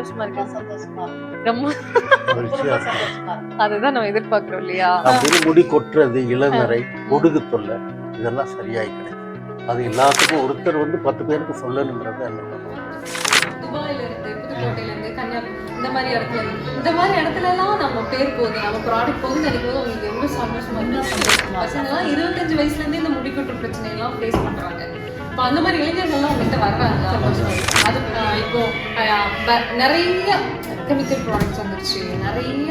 சந்தோஷமா இருக்கு. சந்தோஷமா இருக்கும். ரொம்ப மகிழ்ச்சியா ரொம்ப இருக்கும். சந்தோஷமா இருக்கும். அதுதான் நம்ம எதிர்பார்க்கிறோம் இல்லையா? அப்படின்னு முடி கொட்டுறது, இளநரை, பொடுகு தொல்லை இதெல்லாம் சரியாகி கிடைக்கும். அது எல்லாத்துக்கும் ஒருத்தர் 10 பேருக்கு சொல்லணுங்கிறது என்னோட துபாயில இருந்து, புதுக்கோட்டையில இருந்து, கன்னியாகுமரி இந்த மாதிரி இடத்துல இந்த மாதிரி இடத்துல எல்லாம் நம்ம பேர் போகுது, நம்ம ப்ராடக்ட் போகுதுன்னு நினைக்கும் போது உங்களுக்கு எவ்வளவு சந்தோஷமா இருக்கு. பசங்கெல்லாம் 25 வயசுல இருந்தே இந்த முடி கொட்டுற பிரச்சனை எல்லாம் ஃபேஸ் பண்றாங்க. இப்போ அந்த மாதிரி இளைஞர்கள்லாம் உங்கள்கிட்ட வர்றாங்க. அது இப்போ நிறைய கெமிக்கல் ப்ராடக்ட்ஸ் வந்துருச்சு, நிறைய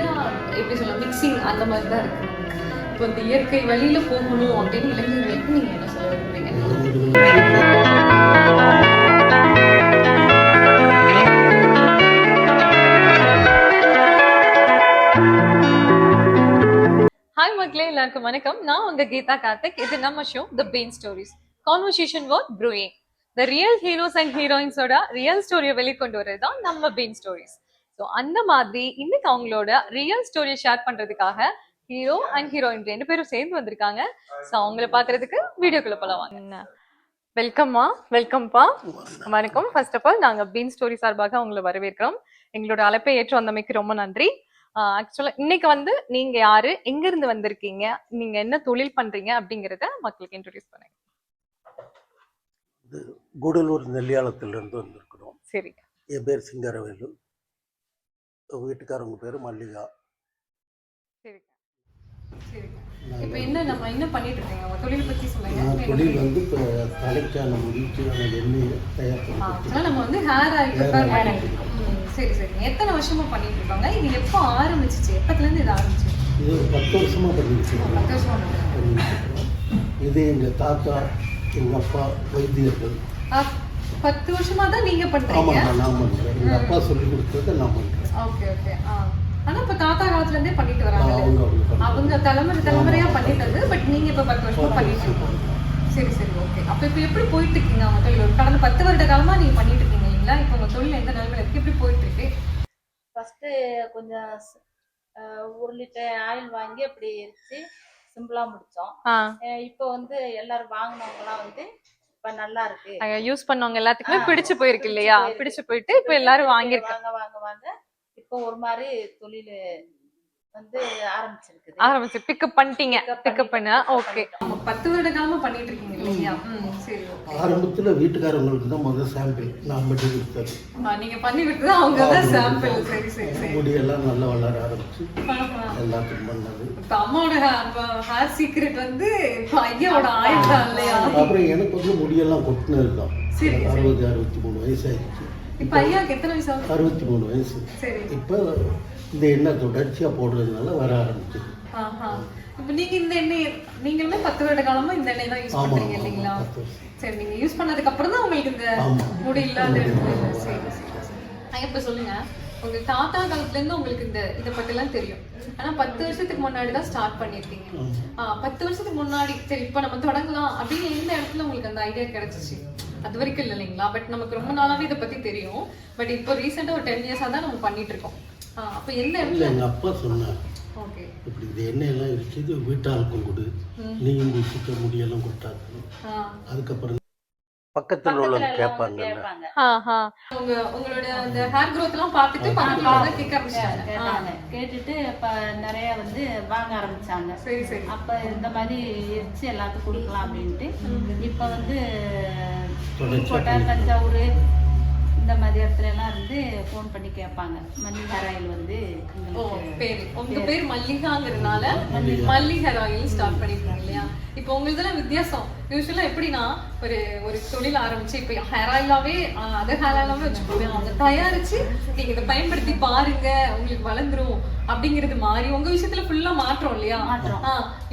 எப்படி சொல்ல மிக்சிங் அந்த மாதிரி தான் இருக்கு. இப்போ இந்த இயற்கை வழியில போகணும் அப்படின்னு இளைஞர்களுக்கு நீங்க என்ன சொல்ல விரும்புறீங்க? ஹாய் மக்களே, எல்லாருக்கும் வணக்கம். நான் உங்க கீதா கார்த்திக். இது நம்ம show the pain stories, conversation worth brewing. The real heroes and ஹீரோயின்ஸோட ரியல் ஸ்டோரியை வெளிக்கொண்டு வரது தான் நம்ம பெயின் ஸ்டோரிஸ். ஸோ அந்த மாதிரி இன்னைக்கு அவங்களோட ரியல் ஸ்டோரியை ஷேர் பண்றதுக்காக ஹீரோ அண்ட் ஹீரோயின் 2 பேரும் சேர்ந்து வந்திருக்காங்க. ஸோ அவங்கள பாக்குறதுக்கு வீடியோக்குள்ள போலாம். வெல்கம்மா. வெல்கம்பா. வணக்கம். ஃபர்ஸ்ட் ஆஃப் ஆல் நாங்க பெயின் ஸ்டோரி சார்பாக உங்களை வரவேற்கிறோம். எங்களோட அழைப்பை ஏற்று வந்தமைக்கு ரொம்ப நன்றி. ஆக்சுவலா இன்னைக்கு நீங்க யாரு, எங்க இருந்து வந்திருக்கீங்க, நீங்க என்ன தொழில் பண்றீங்க அப்படிங்கறத மக்களுக்கு இன்ட்ரோடியூஸ் பண்ணுங்க. கூடலூர் நெல்லியாளத்திலிருந்து வந்திருக்கிறோம். சரி. என் பேர் சிங்கரவேலு, வீட்டுக்காரவங்க பேர் மல்லிகா. சரி. சரி. இப்போ நம்ம என்ன பண்ணிட்டு இருக்கீங்க, உங்க தொழில் பத்தி சொல்லுங்க. தொழில் இப்போ தலைக்கான முடிக்கான எண்ணெயை தயார் பண்ணி நம்ம ஹேர் ஆயில். சரி சரி. எத்தனை வருஷமா பண்ணிட்டு இருக்காங்க? இது எப்போ ஆரம்பிச்சிச்சு, எப்பத்துல இருந்து இது ஆரம்பிச்சு? இது 10 வருஷமா பண்ணிட்டு 10 வருஷமா இருக்கோம். இது எங்க தாத்தா, எங்க அப்பா வைத்தியர்கள். 10 வருஷமா தான் நீங்க பண்றீங்க? ஆமா, நான் பண்றேன். எங்க அப்பா சொல்லி கொடுத்ததை நான் பண்றேன். Okay okay. ஆனா இப்ப தாத்தா காலத்துல இருந்தே பண்ணிட்டு வராங்க. அவங்க தலைமுறையா பண்ணிட்டது. பட் நீங்க இப்ப 10 வருஷமா பண்ணிட்டு இருக்கீங்க. சரி சரி. ஓகே. அப்ப இப்ப எப்படி போயிட்டு இருக்கீங்க உங்க தொழில்? கடந்த 10 வருட காலமா நீங்க பண்ணிட்டு இருக்கீங்க இல்லைங்களா? இப்ப உங்க தொழில் எந்த நிலைமையில இருக்கு, எப்படி போயிட்டு இருக்கு? ஃபர்ஸ்ட் கொஞ்சம் 1 லிட்டர் ஆயில் வாங்கி அப்படி எரிச்சு சிம்பிளா முடிச்சோம். இப்போ எல்லாரும் வாங்கினவங்க எல்லாம் இப்ப நல்லா இருக்கு, யூஸ் பண்ணவங்க எல்லாத்துக்குமே பிடிச்சு போயிருக்கு இல்லையா? பிடிச்சு போயிட்டு இப்ப எல்லாரும் வாங்கிருக்காங்க. வாங்க இப்போ ஒரு மாதிரி தொழில் ஆரம்பிச்சு பிக்கப் பண்ணிட்டீங்க. பிக்கப் பண்ண. ஓகே. 10 வருட காலமா பண்ணிட்டு இருக்கீங்க இல்லையா? சரி. ஆரம்பத்துல வீட்டுக்காரங்களுக்கு தான் முதல் சாம்பிள் நான் பண்ணி கொடுத்தது. நீங்க பண்ணி கொடுத்தது அவங்க தான் சாம்பிள். சரி சரி சரி. முடியெல்லாம் நல்லா வளர ஆரம்பிச்சு எல்லாத்துக்கும் பண்ணது. இப்ப அம்மாவோட ஹேர் சீக்ரெட் ஐயாவோட ஆயில் தான் இல்லையா? அப்புறம் எனக்கு முடியெல்லாம் கொட்டுன்னு இருக்கும். 60-63 வயசு ஆயிடுச்சு. இப்ப ஐயாவுக்கு எத்தனை வயசு? 63 வயசு. சரி. இப்ப இந்த எண்ணெய் தொடர்ச்சியா போடுறதுனால வர ஆரம்பிச்சு. இப்ப நீங்க இந்த எண்ணெய் நீங்களுமே 10 வருட காலமா இந்த எண்ணெய் தான் யூஸ் பண்றீங்க இல்லைங்களா? சரி. நீங்க யூஸ் பண்ணதுக்கு அப்புறம் தான் உங்களுக்கு இந்த முடி இல்லாத இருக்கு. சரி சரி. இப்ப சொல்லுங்க, உங்க தாத்தா காலத்துல இருந்து உங்களுக்கு இதை பத்தி எல்லாம் தெரியும். ஆனா 10 வருஷத்துக்கு முன்னாடி தான் ஸ்டார்ட் பண்ணிருக்கீங்க. 10 வருஷத்துக்கு முன்னாடி சரி இப்ப நம்ம தொடங்கலாம் அப்படின்னு எந்த இடத்துல உங்களுக்கு அந்த ஐடியா கிடைச்சிச்சு? அது வரைக்கும் இல்லை இல்லைங்களா? பட் நமக்கு ரொம்ப நாளாவே இதை பத்தி தெரியும். பட் இப்போ ரீசெண்டா ஒரு 10 இயர்ஸா தான் நம்ம பண்ணிட்டு இருக்கோம். அப்ப எந்த இடத்துல? எங்க அப்பா சொன்னார், ஓகே, இப்படி இந்த எண்ணெய் எல்லாம் இருக்குது, வீட்டாளுக்கும் கொடு, நீயும் குடிச்சிக்க முடியெல்லாம் கொட்டாது. அதுக்கப்புறம் பக்கத்துல உள்ள கேட்பாங்க. உங்களோட அந்த ஹேர் growth எல்லாம் பார்த்துட்டு பக்கத்துல கேட்க ஆரம்பிச்சாங்க. கேட்டுட்டு இப்ப நிறைய வாங்க ஆரம்பிச்சாங்க. சரி சரி. அப்ப இந்த மாதிரி எரிச்சு எல்லாத்துக்கும் கொடுக்கலாம் அப்படின்ட்டு இப்ப கோட்டை, தஞ்சாவூர் இந்த மாதிரி இடத்துல எல்லாம் ஃபோன் பண்ணி கேட்பாங்க. மல்லிகை ஹேர் ஆயில் உங்க பேர் மல்லிகாங்கிறதுனால மல்லிகை ஹேர் ஆயில் ஸ்டார்ட் பண்ணிருக்காங்க இல்லையா? இப்போ உங்களுக்கு வித்தியாசம். யூஸ்வலா எப்படின்னா ஒரு தொழில் ஆரம்பிச்சு இப்ப ஹேர் ஆயிலாவே அதர் ஹேர் ஆயிலாவே வச்சுக்கோங்க, அவங்க தயாரிச்சு நீங்க இதை பயன்படுத்தி பாருங்க உங்களுக்கு வளர்ந்துரும் அப்படிங்கிறது மாதிரி உங்க விஷயத்துல ஃபுல்லா மாற்றம் இல்லையா?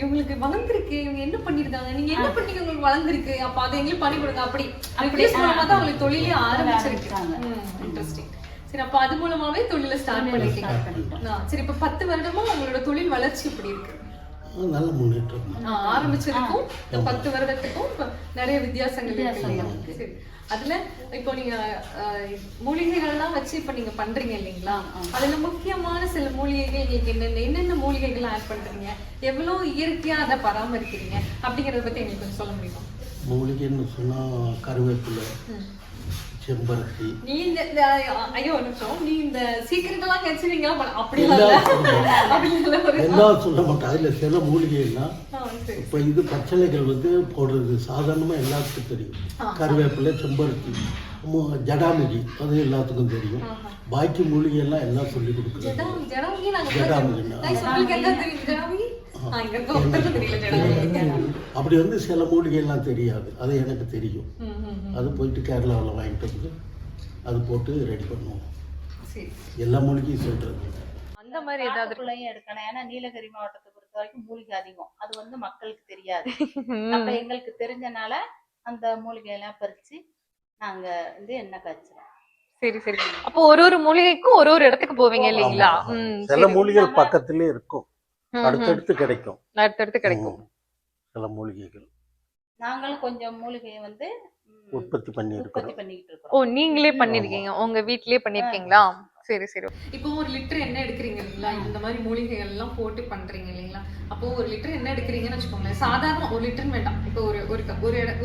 இவங்களுக்கு வளர்ந்துருக்கு, இவங்க என்ன பண்ணிருக்காங்க, நீங்க என்ன பண்ணீங்க, உங்களுக்கு வளர்ந்துருக்கு, அப்ப அதை எங்களுக்கு பண்ணி கொடுங்க. அப்படி மூலமா தான் அவங்களுக்கு தொழிலே ஆரம்பிச்சிருக்காங்க. இன்ட்ரெஸ்டிங். சரி. அப்ப அது மூலமாவே தொழில ஸ்டார்ட் பண்ணிருக்கீங்க. சரி. இப்ப 10 வருடமா உங்களோட தொழில் வளர்ச்சி எப்படி இருக்கு? நல்ல முன்னேற்றம். ஆரம்பிச்சதுக்கும் 10 வருடத்துக்கும் நிறைய வித்தியாசங்கள் இருக்கு. சரி. அதுல இப்போ நீங்க மூலிகைகள்லாம் வச்சு இப்ப நீங்க பண்றீங்க இல்லைங்களா? அதுல முக்கியமான சில மூலிகைகள் நீங்க என்னென்ன மூலிகைகள் ஆட் பண்றீங்க, எவ்வளவு இயற்கையா அதை பராமரிக்கிறீங்க அப்படிங்கறத பத்தி எங்களுக்கு கொஞ்சம் சொல்ல முடியுமா? மூலிகைன்னு சொன்னா கருவேப்பிலை, செம்பருத்தி. நீ இந்த ஐயோ ஒரு நிமிஷம், நீ இந்த சீக்கிரம் எல்லாம் கெச்சுவீங்க அப்படி இல்ல எல்லாம் சொல்ல மாட்டேன். அதுல சில மூலிகை எல்லாம் இப்ப இது பச்சளைகள் வந்து போடுறது சாதாரணமா எல்லாத்துக்கும் தெரியும். கருவேப்பிலை, செம்பருத்தி, ஜடாமுகி அது எல்லாத்துக்கும் தெரியும். பாக்கி மூலிகை எல்லாம் எல்லாம் சொல்லி கொடுக்குறது. அப்படி வந்து சில மூலிகை எல்லாம் தெரியாது, அது எனக்கு தெரியும். அது போயிட்டு கேரளாவில் வாங்கிட்டு வந்து அது போட்டு ரெடி பண்ணுவோம். எல்லா மூலிகையும் சொல்றது அந்த மாதிரி ஏதாவது எடுக்கணும். ஏன்னா நீலகிரி மாவட்டத்தை பொறுத்த வரைக்கும் மூலிகை அதிகம், அது வந்து மக்களுக்கு தெரியாது. அப்ப எங்களுக்கு தெரிஞ்சனால அந்த மூலிகை எல்லாம் பறிச்சு நாங்க வந்து எண்ணெய் காய்ச்சறோம். சரி சரி. அப்போ ஒரு ஒரு மூலிகைக்கும் ஒரு ஒரு இடத்துக்கு போவீங்க இல்லீங்களா? சில மூலிகைகள் பக்கத்திலே இருக்கும், அடுத்தடுத்து கிடைக்கும். அடுத்தடுத்து கிடைக்கும் சில மூலிகைகள். நாங்களும் கொஞ்சம் மூலிகையை வந்து உற்பத்தி பண்ணிக்கிட்டு இருக்கோம். ஓ, நீங்களே பண்ணிருக்கீங்க, உங்க வீட்லயே பண்ணிருக்கீங்களா? சரி சரி. இப்போ ஒரு லிட்டர் எண்ணெய் எடுக்கிறீங்க இல்லைங்களா, இந்த மாதிரி மூலிகைகள் எல்லாம் போட்டு பண்றீங்க இல்லைங்களா? அப்போ ஒரு லிட்டர் எண்ணெய் எடுக்கிறீங்கன்னு வச்சுக்கோங்களேன். சாதாரண ஒரு லிட்டர் வேண்டாம், இப்போ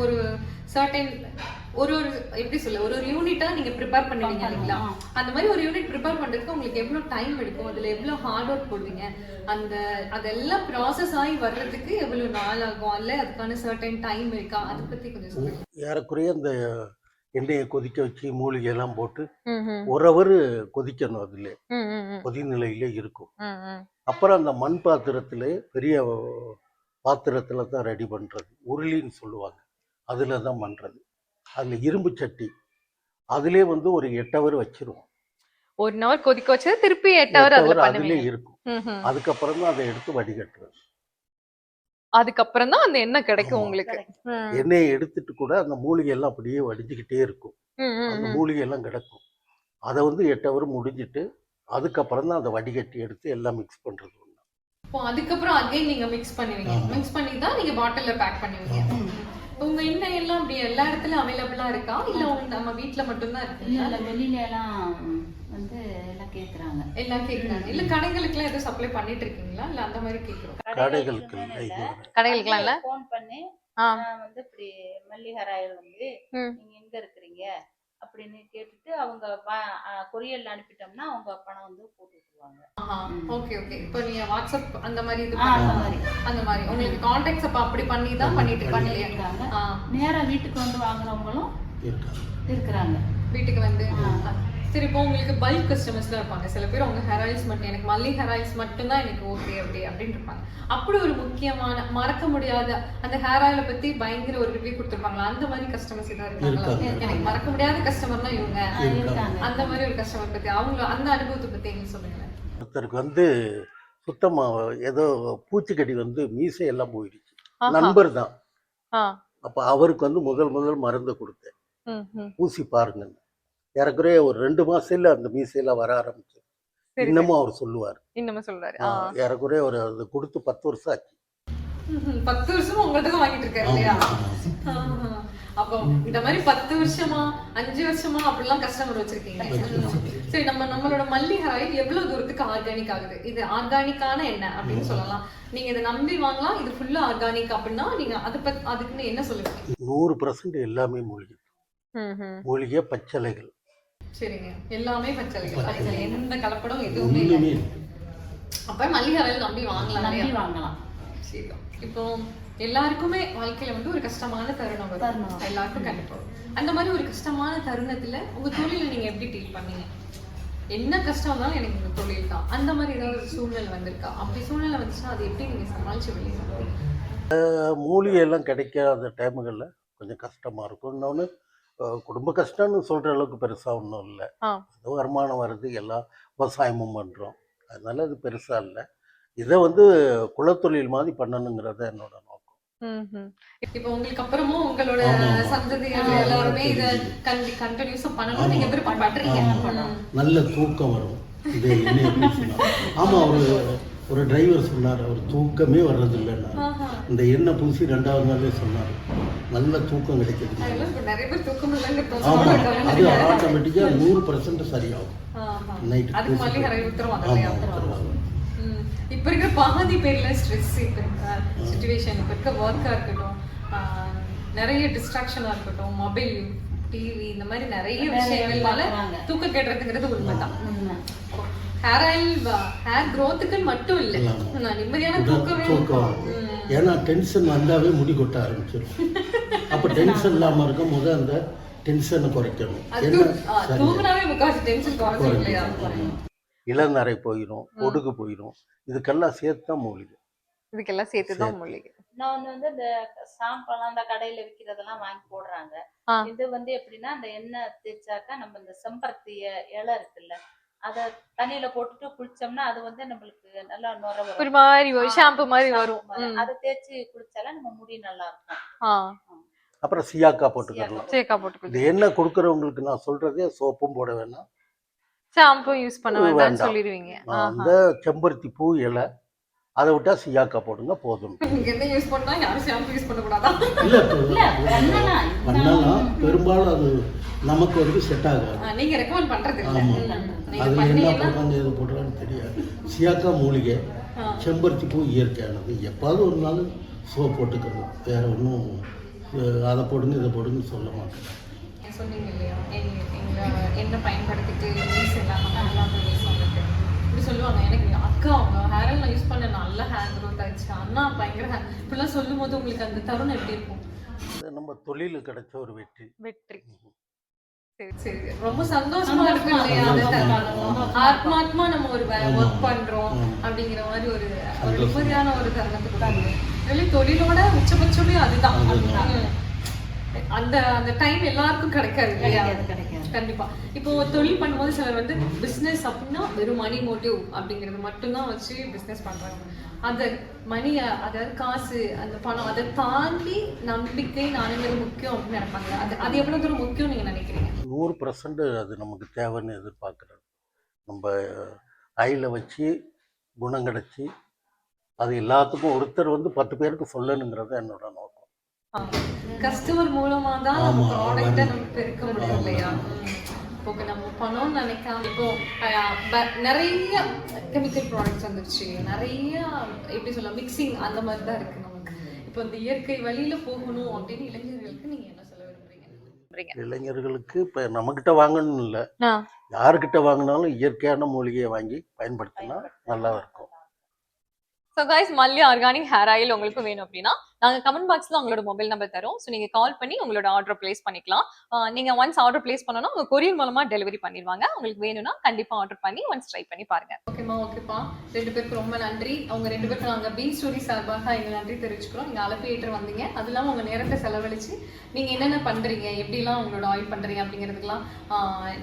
ஒரு சர்டைன் ஒரு எப்படி சொல்ல ஒரு யூனிட்டா நீங்க ப்ரிப்பேர் பண்ணுவீங்க இல்லைங்களா? அந்த மாதிரி ஒரு யூனிட் ப்ரிப்பேர் பண்றதுக்கு உங்களுக்கு எவ்வளவு டைம் எடுக்கும், அதுல எவ்வளவு ஹார்ட் ஒர்க் போடுவீங்க, அதெல்லாம் ப்ராசஸ் ஆகி வர்றதுக்கு எவ்வளவு நாள் ஆகும், அல்ல அதுக்கான சர்டைன் டைம் இருக்கா, அதை பத்தி கொஞ்சம் சொல்லுங்க. ஏறக்குறைய அந்த எண்ணெயை கொதிக்க வச்சு மூலிகை எல்லாம் போட்டு ஒரு அவர் கொதிக்கணும். அதுல கொதி நிலையிலே இருக்கும். அப்புறம் அந்த மண் பாத்திரத்துல பெரிய பாத்திரத்துல தான் ரெடி பண்றது, உருளின்னு சொல்லுவாங்க, அதுல தான் பண்றது. அதுல இரும்பு சட்டி, அதுலயே வந்து ஒரு 8 ஹவர் வச்சிருவோம். 1 ஹவர் கொதிக்க வச்சு திருப்பி 8 ஹவர் அதுல இருக்கும். அதுக்கப்புறம் தான் அதை எடுத்து வடிகட்டுறது. அதுக்கப்புறம் தான் அந்த எண்ணெய் கிடைக்கும் உங்களுக்கு. எண்ணெயை எடுத்துட்டு கூட அந்த மூலிகை எல்லாம் அப்படியே வடிஞ்சுக்கிட்டே இருக்கும். அந்த மூலிகை எல்லாம் கிடக்கும். அதை வந்து 8 ஹவர் முடிஞ்சிட்டு அதுக்கப்புறம் தான் அதை வடிகட்டி எடுத்து எல்லாம் மிக்ஸ் பண்றது. அதுக்கப்புறம் அகைன் நீங்க மிக்ஸ் பண்ணுவீங்க. மிக்ஸ் பண்ணி தான் நீங்க பாட்டில்ல பேக் பண்ணுவீங்க. உங்க எண்ணெய் எல்லாம் அப்படி எல்லா இடத்துலயும் அவைலபிளா இருக்கா, இல்ல நம்ம வீட்ல மட்டும் தான் இருக்கு? இல்ல வெளியில எல்லாம் வந்து எல்லாம் கேக்குறாங்க. இல்ல கடைகளுக்கு எல்லாம் எதுவும் சப்ளை பண்ணிட்டு இருக்கீங்களா, இல்ல அந்த மாதிரி கேக்குறோம்? கடைகளுக்கு இல்ல போன் பண்ணி வந்து இப்படி மல்லிகை ராயல் வந்து நீங்க எங்க இருக்கிறீங்க அப்படின்னு கேட்டுட்டு அவங்க கொரியர்ல அனுப்பிட்டோம்னா அவங்க பணம் வந்து போட்டு விட்டுருவாங்க. Okay okay. இப்போ நீங்க வாட்ஸ்அப் அந்த மாதிரி இது அந்த மாதிரி உங்களுக்கு கான்டாக்ட்ஸ் அப்படி பண்ணி தான் பண்ணிட்டு இருக்காங்க. நேரா வீட்டுக்கு வந்து வாங்குறவங்களும் இருக்கிறாங்க. வீட்டுக்கு வந்து சரி. இப்போ உங்களுக்கு பல்க் கஸ்டமர்ஸ்லாம் இருப்பாங்க. சில பேர் அவங்க ஹேர் ஆயில்ஸ் மட்டும், எனக்கு மல்லி ஹேர் ஆயில்ஸ் மட்டும்தான் எனக்கு ஓகே அப்படின்னு இருப்பாங்க. அப்படி ஒரு முக்கியமான மறக்க முடியாத அந்த ஹேர் ஆயிலை பத்தி பயங்கர ஒரு ரிவ்யூ கொடுத்துருப்பாங்களா, அந்த மாதிரி கஸ்டமர்ஸ் ஏதாவது இருக்காங்களா? எனக்கு மறக்க முடியாத கஸ்டமர்னா இவங்க, அந்த மாதிரி ஒரு கஸ்டமர் பத்தி அவங்க அந்த அனுபவத்தை பத்தி எங்களுக்கு சொல்லுங்களேன். ஒருத்தருக்கு வந்து சுத்தமா ஏதோ பூச்சிக்கடி வந்து மீசையெல்லாம் போயிடுச்சு, நண்பர் தான். அப்ப அவருக்கு வந்து முதல் மருந்து கொடுத்தேன், பூசி பாருங்க. ஏறக்குறைய ஒரு 2 மாசத்துல அந்த மீசையெல்லாம் வர ஆரம்பிச்சு. இன்னமும் அவர் சொல்லுவார். ஏறக்குறைய ஒரு அது கொடுத்து 10 வருஷம் ஆச்சு. 10 வருஷமா உங்கள்ட்ட வாங்கிட்டு இருக்காரு இல்லையா? அப்போ இந்த மாதிரி 10 வருஷமா 5 வருஷமா அப்படிலாம் கஸ்டமர் வச்சிருக்கீங்க. சரி, நம்மளோட மல்லி ஹேர் ஆயில் எவ்வளவு தூரத்துக்கு ஆர்கானிக் ஆகுது? இது ஆர்கானிக்கான என்ன அப்படின்னு சொல்லலாம். நீங்க இதை நம்பி வாங்கலாம், இது ஃபுல்லா ஆர்கானிக் அப்படின்னா நீங்க அதுக்குன்னு என்ன சொல்லுவீங்க? 100% எல்லாமே மூலிகை. மூலிகை பச்சளைகள். சரிங்க, எல்லாமே பச்சளைகள், எந்த கலப்படம் எதுவுமே இல்லை. அப்ப மல்லிகை ஆயில் நம்பி வாங்கலாம். சரி. இப்போ எல்லாருக்குமே வாழ்க்கையில வந்து ஒரு கஷ்டமான தருணம் வரும், எல்லாருக்கும் கண்டிப்பா. அந்த மாதிரி ஒரு கஷ்டமான தருணத்துல உங்க தொழில நீங்க எப்படி டீல் பண்ணீங்க? என்ன கஷ்டம் இருந்தாலும் எனக்கு இந்த தொழில் தான், அந்த மாதிரி ஏதாவது ஒரு சூழ்நிலை வந்திருக்கா? அப்படி சூழ்நிலை வந்துச்சுன்னா அது எப்படி நீங்க சமாளிச்சு வெளியே? மூலிகை எல்லாம் கிடைக்காத டைமுகள்ல கொஞ்சம் கஷ்டமா இருக்கும். இன்னொன்று குடும்ப கஷ்டம்னு சொல்ற அளவுக்கு பெருசா ஒன்றும் இல்லை. வருமானம் வருது, எல்லாம் விவசாயமும் பண்றோம், அதனால அது பெருசா இல்லை. இதை வந்து குலத்தொழில் மாதிரி பண்ணணுங்கிறத என்னோட நோக்கம். இப்போ உங்களுக்கு அப்புறமும் உங்களோட சந்ததிகள் எல்லாருமே இதை கண்டினியூஸா பண்ணணும் நீங்க விருப்பப்படுறீங்க. நல்ல தூக்கம் வரும் இது என்ன பேசினா. ஆமா, ஒரு டிரைவர் சொன்னார், அவர் தூக்கமே வர்றதில்லைன்னா இந்த எண்ணெய் பூசி 2வது நாளே சொன்னார், நல்ல தூக்கம் கிடைக்கிறது. ஆமா, அது ஆட்டோமேட்டிக்கா 100% சரியாகும். நைட் இப்ப இருக்கிற பாதி பேர்ல ஸ்ட்ரெஸ், சிச்சுவேஷன், இப்ப இருக்க ஒர்க்கா இருக்கட்டும், நிறைய டிஸ்ட்ராக்ஷனா இருக்கட்டும், மொபைல் டிவி இந்த மாதிரி நிறைய விஷயங்கள்னால தூக்கம் கெடுறதுங்கிறது உண்மைதான். ஹேர் ஆயில் ஹேர் க்ரோத்துக்கு மட்டும் இல்ல, நான் நிம்மதியான தூக்கம். ஏன்னா டென்ஷன் வந்தாவே முடி கொட்ட ஆரம்பிச்சிடும். அப்ப டென்ஷன் இல்லாம இருக்கும் போது அந்த டென்ஷனை குறைக்கணும். தூங்கினாவே முக்காசி டென்ஷன் குறைஞ்சிடும் இல்லையா? இளநரை போயிடும், பொடுகு போயிடும். இதுக்கெல்லாம் சேர்த்து தான் மூலிகை. இதுக்கெல்லாம் சேர்த்துதான் மூலிகை. இன்னொன்னு வந்து இந்த ஷாம்பெல்லாம் அந்த கடையில விற்கிறதெல்லாம் வாங்கி போடுறாங்க. இது வந்து எப்படின்னா அந்த எண்ணெய் தேய்ச்சாக்கா நம்ம இந்த செம்பருத்தி இலை இருக்குல்ல, அத தண்ணியில போட்டுட்டு குளிச்சோம்னா அது வந்து நம்மளுக்கு நல்லா நுர வரும், ஒரு மாதிரி ஷாம்பு மாதிரி வரும். அதை தேய்ச்சி குளிச்சாலும் நம்ம முடி நல்லா இருக்கும். அப்புறம் சியாக்கா போட்டுக்கலாம். சியாக்கா போட்டுக்கலாம். இந்த எண்ணெய் கொடுக்கறவங்களுக்கு நான் சொல்றதே சோப்பும் போட வேணாம், ஷாம்பு யூஸ் பண்ண வேண்டாம்னு சொல்லிடுவீங்க. அந்த செம்பருத்தி பூ இலை அதை விட்டா சியாக்கா போடுங்க போதும். என்ன யூஸ் பண்ணா யாரும் ஷாம்பு யூஸ் பண்ண கூடாதா? இல்ல பண்ணலாம், பெரும்பாலும் அது நமக்கு வந்து செட் ஆகாது. நீங்க ரெக்கமெண்ட் பண்றது இல்ல. அதுல என்ன போடுறாங்க எது போடுறாங்கன்னு தெரியாது. சியாக்கா மூலிகை, செம்பருத்தி பூ இயற்கையானது. எப்பாவது ஒரு நாள் சோப் போட்டுக்கணும், வேற ஒன்றும் அதை போடுங்க இதை போடுன்னு சொல்ல மாட்டேன். சொன்னீங்க இல்லையா, என்ன பயன்படுத்திட்டு மீஸ் இல்லாமல் நல்லா மீஸ் வந்துட்டு இப்படி சொல்லுவாங்க. எனக்கு அக்கா அவங்க ஹேர் ஆயில் நான் யூஸ் பண்ண நல்ல ஹேர் க்ரோத் ஆயிடுச்சு, அண்ணா பயங்கர ஹேர் இப்படிலாம் சொல்லும் போது உங்களுக்கு அந்த தருணம் எப்படி இருக்கும்? நம்ம தொழிலுக்கு கிடைச்ச ஒரு வெற்றி. சரி சரி, ரொம்ப சந்தோஷமா இருக்கு இல்லையா? ஆத்மாத்மா நம்ம ஒரு ஒர்க் பண்றோம் அப்படிங்கிற மாதிரி ஒரு நிம்மதியான ஒரு தருணத்துக்கு தொழிலோட உச்சபட்சமே அதுதான். அந்த அந்த டைம் எல்லாருக்கும் கிடைக்காது இல்லையா? கண்டிப்பா. இப்போ தொழில் பண்ணும்போது சிலர் வந்து பிசினஸ் அப்படின்னா வெறும் மணி மோட்டிவ் அப்படிங்கறது மட்டும்தான் வச்சு பிசினஸ் பண்றாங்க. அந்த மணி, அதாவது காசு, அந்த பணம், அதை தாண்டி நம்பிக்கை, நாணயங்கள் முக்கியம் அப்படின்னு நினைப்பாங்க. அது எவ்வளவு தூரம் முக்கியம் நீங்க நினைக்கிறீங்க? 100% அது நமக்கு தேவைன்னு எதிர்பார்க்குறது. நம்ம ஆயில வச்சு குணம் கிடைச்சி அது எல்லாத்துக்கும் ஒருத்தர் வந்து 10 பேருக்கு சொல்லணுங்கிறது என்னோட நோக்கம். கஸ்டமர் மூலமா தான் நம்ம ப்ராடக்ட்டை நம்ம பெருக்க முடியும் இல்லையா? இப்போ நம்ம பணம்னு நினைக்காம இப்போ நிறைய கெமிக்கல் ப்ராடக்ட்ஸ் வந்துருச்சு, நிறைய எப்படி சொல்ல மிக்சிங் அந்த மாதிரி தான் இருக்கு நமக்கு. இப்போ இந்த இயற்கை வழியில போகணும் அப்படின்னு இளைஞர்களுக்கு நீங்க என்ன சொல்ல விரும்புறீங்க? இளைஞர்களுக்கு இப்போ நம்மகிட்ட வாங்கணும்னு இல்லை, யாருக்கிட்ட வாங்கினாலும் இயற்கையான மூலிகையை வாங்கி பயன்படுத்தினா நல்லா இருக்கும். ஸோ கைஸ், மல்லி ஆர்கானிக் ஹேர் ஆயில் உங்களுக்கு வேணும் அப்படின்னா நாங்கள் கமெண்ட் பாக்ஸில் உங்களோட மொபைல் நம்பர் தரோம். ஸோ நீங்கள் கால் பண்ணி உங்களோட ஆர்டர் பிளேஸ் பண்ணிக்கலாம். நீங்கள் ஒன்ஸ் ஆர்டர் பிளேஸ் பண்ணணும், உங்கள் கொரியர் மூலமாக டெலிவரி பண்ணிடுவாங்க. உங்களுக்கு வேணும்னா கண்டிப்பாக ஆர்டர் பண்ணி ஒன்ஸ் ட்ரை பண்ணி பாருங்க. ஓகேப்பா. 2 பேருக்கு ரொம்ப நன்றி. அவங்க 2 பேருக்கு நாங்கள் பீன் ஸ்டோரி சார்பாக எங்கள் நன்றி தெரிவிச்சுக்கிறோம். நீங்கள் அலப்பேற்று வந்தீங்க, அது இல்லாமல் உங்கள் நேரத்தை செலவழிச்சு நீங்கள் என்னென்ன பண்ணுறீங்க, எப்படிலாம் உங்களோட ஆயில் பண்ணுறீங்க அப்படிங்கிறதுக்கெல்லாம்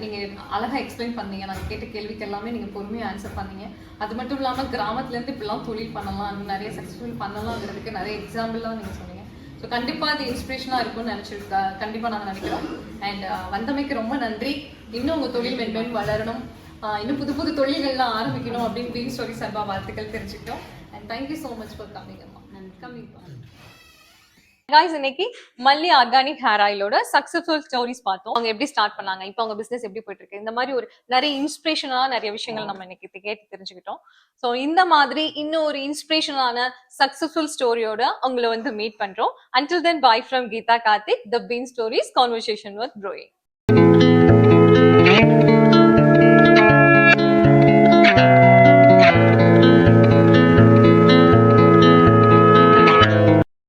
நீங்கள் அழகாக எக்ஸ்பிளைன் பண்ணீங்க. நாங்கள் கேட்ட கேள்விக்கு எல்லாமே நீங்கள் பொறுமையாக ஆன்சர் பண்ணீங்க. அது மட்டும் இல்லாமல் கிராமத்துலேருந்து இப்படிலாம் தொழில் பண்ணலாம், நிறைய சக்ஸஸ்ஃபுல் பண்ணலாங்கிறதுக்கு நிறைய எக்ஸாம்பிள்லாம் நீங்கள் சொன்னீங்க. ஸோ கண்டிப்பாக அது இன்ஸ்பிரேஷனாக இருக்கும்னு கண்டிப்பாக நாங்கள் நினைக்கிறோம். அண்ட் வந்தமைக்கு ரொம்ப நன்றி. இன்னும் உங்கள் தொழில் மென்மேலும் வளரணும், இன்னும் புது புது தொழில்கள்லாம் ஆரம்பிக்கணும் அப்படின்னு பீன் ஸ்டோரி சார்பாக வாழ்த்துக்கள் தெரிஞ்சுக்கிட்டோம். And thank you so much for coming அம்மா. கம்மிங் guys, இன்னைக்கு மல்லி ஆர்கானிக் ஹேர் ஆயிலோட சக்சஸ்ஃபுல் ஸ்டோரிஸ் பார்த்தோம். அவங்க எப்படி ஸ்டார்ட் பண்ணாங்க, இப்போ அவங்க பிசினஸ் எப்படி போயிட்டு இருக்கு, இந்த மாதிரி ஒரு நிறைய இன்ஸ்பிரேஷனான நிறைய விஷயங்கள் நம்ம இன்னைக்கு கேட்டு தெரிஞ்சுக்கிட்டோம். ஸோ இந்த மாதிரி இன்னும் ஒரு இன்ஸ்பிரேஷனான சக்சஸ்ஃபுல் ஸ்டோரியோட உங்களை வந்து மீட் பண்றோம். Until then, bye from Geeta Karthik, the Bean Stories Conversation with Brewing.